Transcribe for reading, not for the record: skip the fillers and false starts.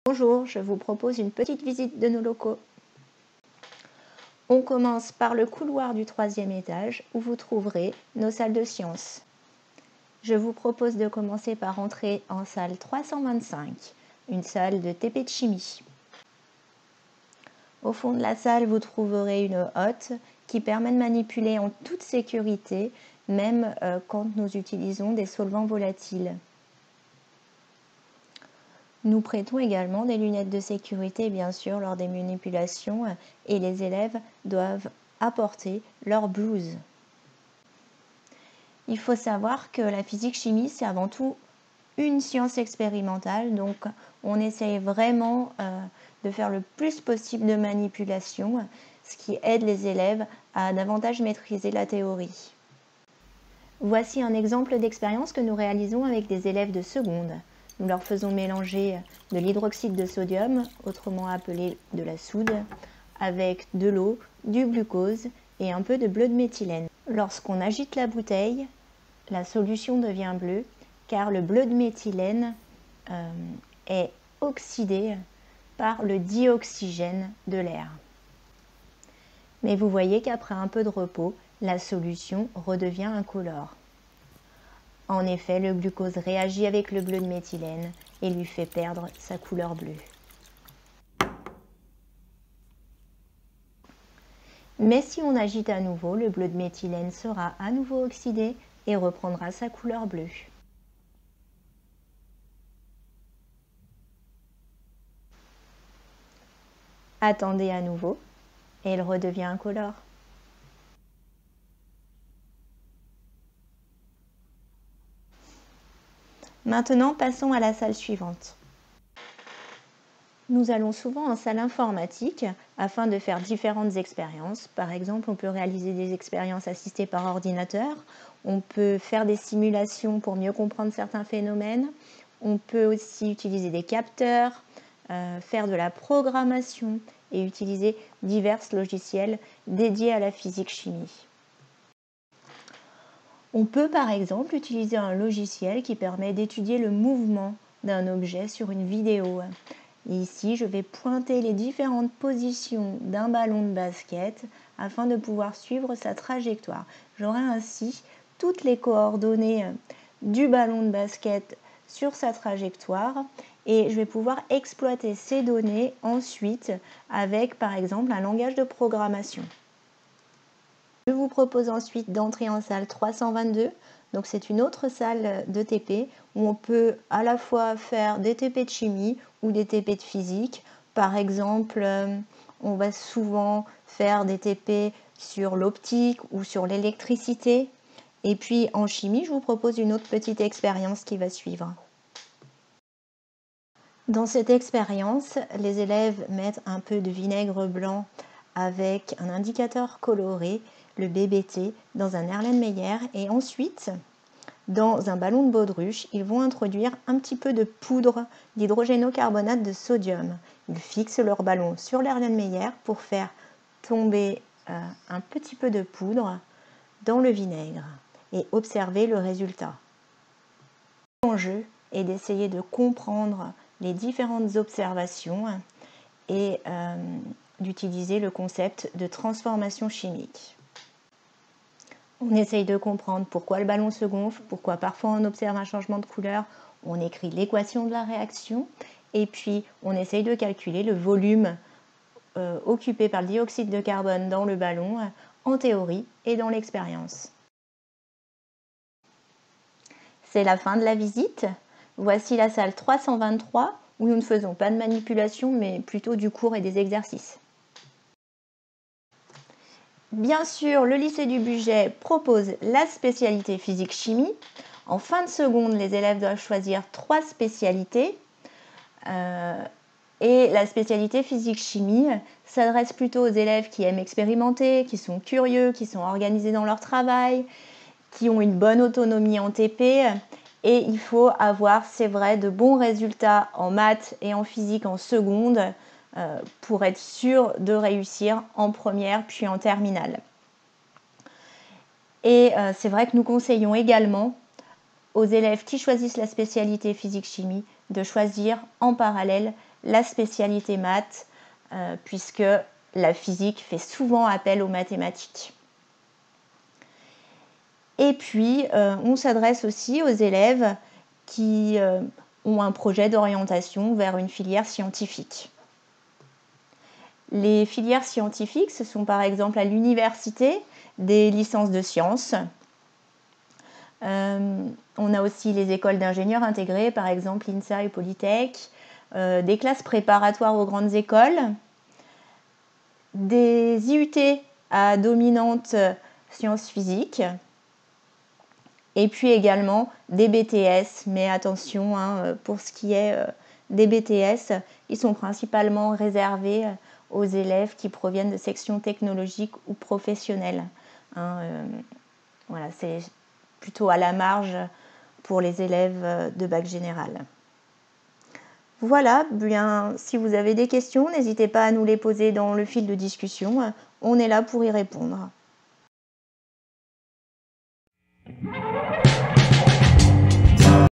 Bonjour, je vous propose une petite visite de nos locaux. On commence par le couloir du 3e étage où vous trouverez nos salles de sciences. Je vous propose de commencer par entrer en salle 325, une salle de TP de chimie. Au fond de la salle, vous trouverez une hotte qui permet de manipuler en toute sécurité, même quand nous utilisons des solvants volatiles. Nous prêtons également des lunettes de sécurité, bien sûr, lors des manipulations, et les élèves doivent apporter leur blouse. Il faut savoir que la physique-chimie, c'est avant tout une science expérimentale, donc on essaye vraiment de faire le plus possible de manipulations, ce qui aide les élèves à davantage maîtriser la théorie. Voici un exemple d'expérience que nous réalisons avec des élèves de seconde. Nous leur faisons mélanger de l'hydroxyde de sodium, autrement appelé de la soude, avec de l'eau, du glucose et un peu de bleu de méthylène. Lorsqu'on agite la bouteille, la solution devient bleue car le bleu de méthylène est oxydé par le dioxygène de l'air. Mais vous voyez qu'après un peu de repos, la solution redevient incolore. En effet, le glucose réagit avec le bleu de méthylène et lui fait perdre sa couleur bleue. Mais si on agite à nouveau, le bleu de méthylène sera à nouveau oxydé et reprendra sa couleur bleue. Attendez à nouveau et il redevient incolore. Maintenant, passons à la salle suivante. Nous allons souvent en salle informatique afin de faire différentes expériences. Par exemple, on peut réaliser des expériences assistées par ordinateur, on peut faire des simulations pour mieux comprendre certains phénomènes, on peut aussi utiliser des capteurs, faire de la programmation et utiliser divers logiciels dédiés à la physique-chimie. On peut par exemple utiliser un logiciel qui permet d'étudier le mouvement d'un objet sur une vidéo. Et ici, je vais pointer les différentes positions d'un ballon de basket afin de pouvoir suivre sa trajectoire. J'aurai ainsi toutes les coordonnées du ballon de basket sur sa trajectoire et je vais pouvoir exploiter ces données ensuite avec par exemple un langage de programmation. Je vous propose ensuite d'entrer en salle 322. Donc c'est une autre salle de TP où on peut à la fois faire des TP de chimie ou des TP de physique. Par exemple, on va souvent faire des TP sur l'optique ou sur l'électricité. Et puis en chimie, je vous propose une autre petite expérience qui va suivre. Dans cette expérience, les élèves mettent un peu de vinaigre blanc avec un indicateur coloré, le BBT, dans un Erlenmeyer et ensuite, dans un ballon de baudruche, ils vont introduire un petit peu de poudre d'hydrogénocarbonate de sodium. Ils fixent leur ballon sur l'Erlenmeyer pour faire tomber un petit peu de poudre dans le vinaigre et observer le résultat. L'enjeu est d'essayer de comprendre les différentes observations et d'utiliser le concept de transformation chimique. On essaye de comprendre pourquoi le ballon se gonfle, pourquoi parfois on observe un changement de couleur, on écrit l'équation de la réaction et puis on essaye de calculer le volume occupé par le dioxyde de carbone dans le ballon en théorie et dans l'expérience. C'est la fin de la visite. Voici la salle 323 où nous ne faisons pas de manipulation mais plutôt du cours et des exercices. Bien sûr, le lycée du Bugey propose la spécialité physique-chimie. En fin de seconde, les élèves doivent choisir 3 spécialités. Et la spécialité physique-chimie s'adresse plutôt aux élèves qui aiment expérimenter, qui sont curieux, qui sont organisés dans leur travail, qui ont une bonne autonomie en TP. Et il faut avoir, c'est vrai, de bons résultats en maths et en physique en seconde pour être sûr de réussir en première puis en terminale. Et c'est vrai que nous conseillons également aux élèves qui choisissent la spécialité physique-chimie de choisir en parallèle la spécialité maths, puisque la physique fait souvent appel aux mathématiques. Et puis, on s'adresse aussi aux élèves qui ont un projet d'orientation vers une filière scientifique. Les filières scientifiques, ce sont par exemple à l'université des licences de sciences. On a aussi les écoles d'ingénieurs intégrés, par exemple l'INSA et Polytech, des classes préparatoires aux grandes écoles, des IUT à dominante sciences physiques, et puis également des BTS, mais attention, pour ce qui est des BTS, ils sont principalement réservés aux élèves qui proviennent de sections technologiques ou professionnelles. Voilà, c'est plutôt à la marge pour les élèves de bac général. Voilà, bien, si vous avez des questions, n'hésitez pas à nous les poser dans le fil de discussion. On est là pour y répondre.